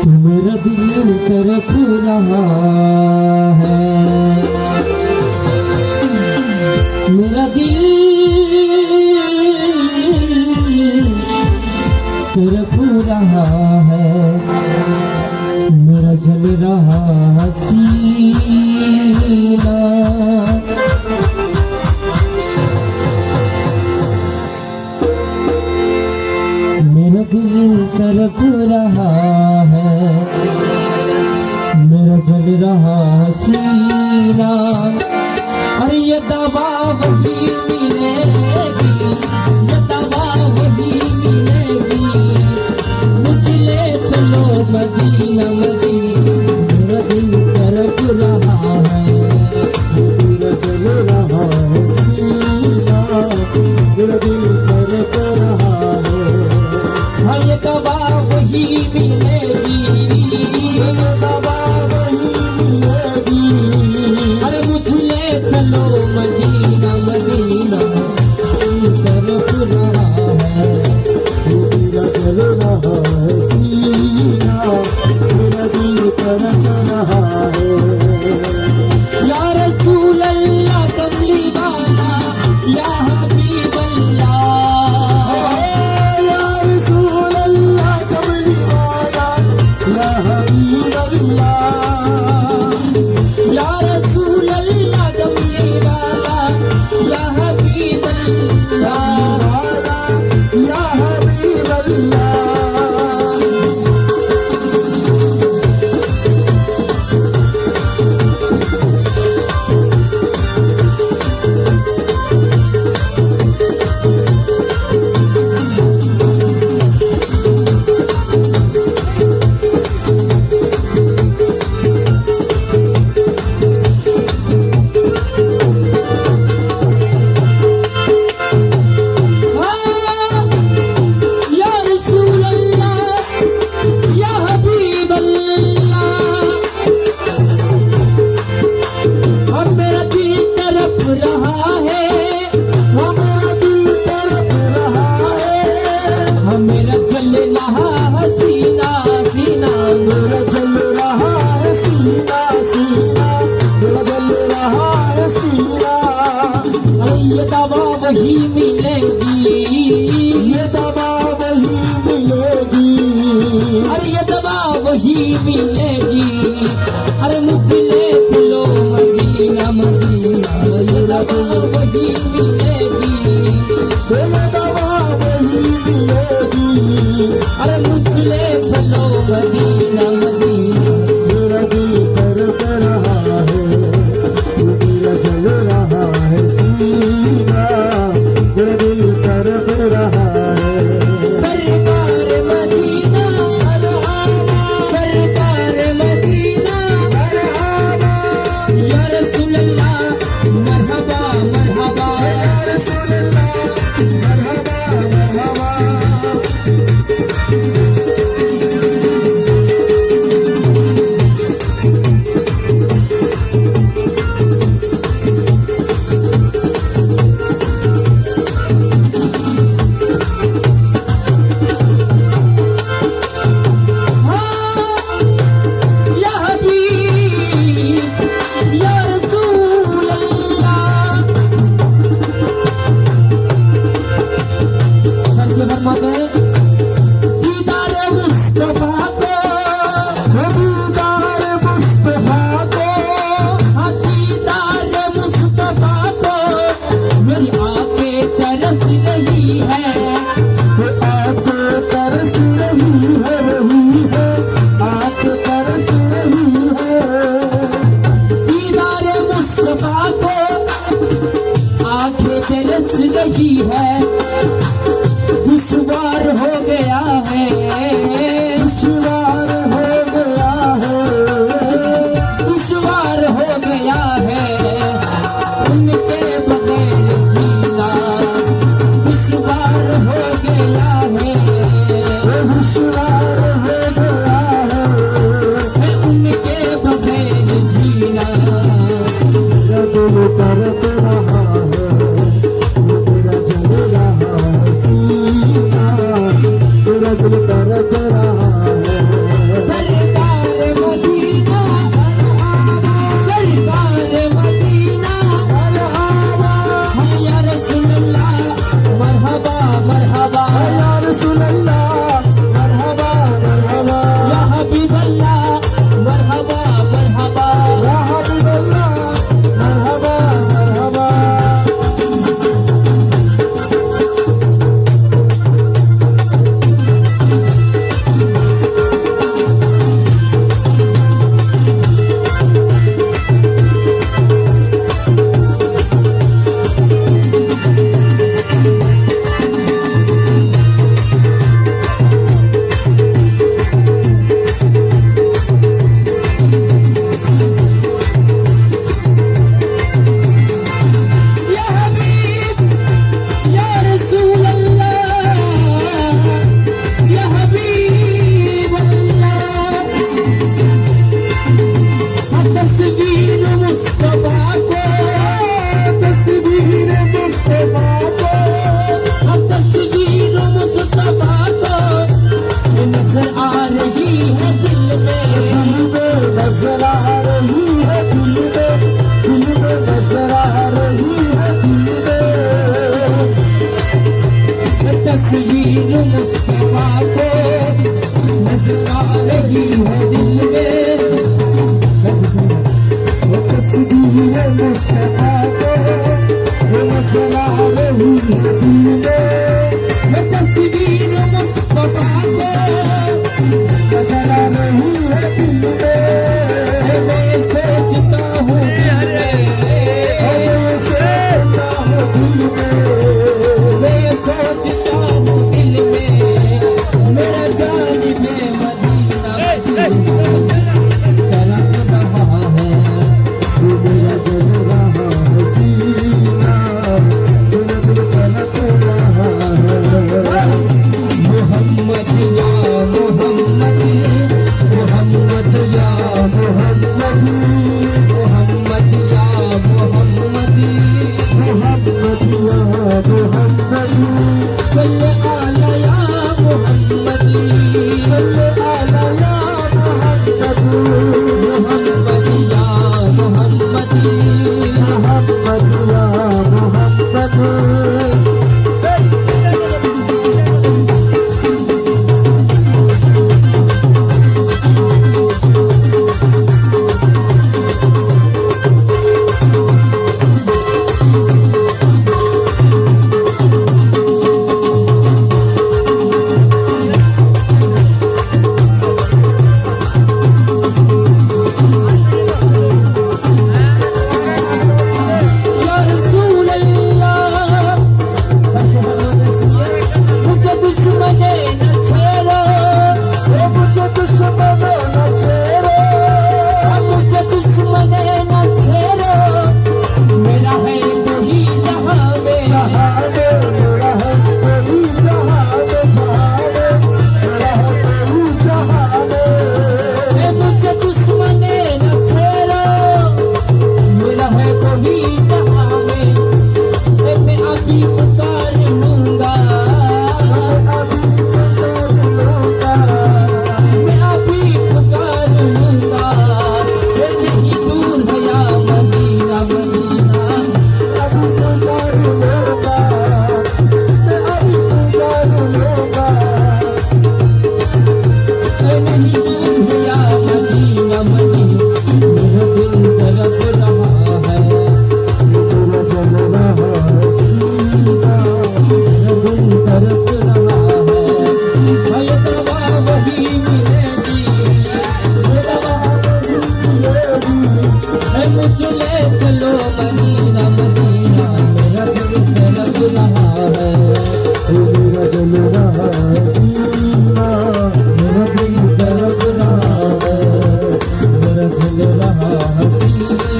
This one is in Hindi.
मेरा दिल तरफ रहा है, मेरा दिल तरफ रहा है, मेरा जल रहा सीना। मेरा दिल तरफ रहा है, मेरा जल रहा सीना। अरे ये दवा वही मिलेगी, ये दवा वही मिलेगी, मुझे ले चलो मदीना मदीना। मेरा दिल तरफ रहा है, मेरा जल रहा सीना, मेरा दिल तरफ रहा है। हाँ ये दवा वही मिलेगी, ये दवा वही मिलेगी। अरे मुझे ले चलो मदीना मदीना। तरफ रहा है, मेरा जल रहा है सीना, मेरा दिल तरफ रहा है। या रसूल अल्लाह कमली वाला, या हबीब अल्लाह, या रसूल अल्लाह कमली वाला, या हबीब अल्लाह, या रसूल अल्लाह कमली वाला, या हबीब अल्लाह, या हबीब अल्लाह। ये दवा वही मिलेगी, ये दवा वही मिलेगी। अरे ये दवा वही मिलेगी। अरे मुझे ले चलो मदीना मदीना। ये दवा वही मिलेगी, ये दवा वही मिलेगी। अरे मुझे ले चलो मदीना मदीना। मेरा दिल तरफ रहा है, मेरा जल रहा है सीना, मेरा दिल तरफ रहा है। सरकार मदीना मरहबा, सरकार मदीना मरहबा, या रसूल अल्लाह मरहबा मरहबा, या रसूल अल्लाह मरहबा मरहबा। नजर आ रही है दिल में नजर आ रही है दिल में तस्वीर मुस्तफा को नजर आ रही है दिल में तस्वीर मुस्तफा को नजर आ रही है दिल में तस्वीर मुस्तफा को नजर आ रही है दिल में मैं सोचता हूँ दिल में सोचता हूँ दिल में मैं सोचता हूँ दिल में मेरा जान में मदीना तरफ रहा है मेरा जल रहा हसीना दिल तलक रहा है मोहम्मद या मोहम्मद मोहम्मद या मोहम्मद मोहम्मद या मोहम्मद मोहम्मद या मोहम्मद सल्ले अला या मोहम्मद सल्ले अला या मोहम्मद मोहम्मद या मोहम्मद मोहम्मद या मोहम्मद या रसूल अल्लाह मुझे दुश्मने न छेड़ो मुझे दुश्मन न छेड़ो मुझे दुश्मने न छेड़ो मेरा है वही जहाँ में जहाने मेरा है कोई जहाने जहाने मेरा है कोई जहाने मुझे दुश्मने न छेड़ो मेरा है वही जहाँ में मैं अभी पुकार लूंगा अभी पुकार लूंगा मैं अभी पुकार लूंगा ये नहीं दूर है या मदीना मदीना अभी पुकार लूंगा मैं अभी पुकार लूंगा ये नहीं दूर है या मदीना मदीना मेरा दिल तड़प रहा है मेरा जल रहा है सीना मेरा दिल तड़प रहा है ये दवा वही मिलेगी ये दवा है मुझे ले चलो मदीना मदीना मेरा दिल तड़प रहा है मेरा जल रहा है सीना मेरा दिल तड़प रहा है मेरा दिल रहा हसीना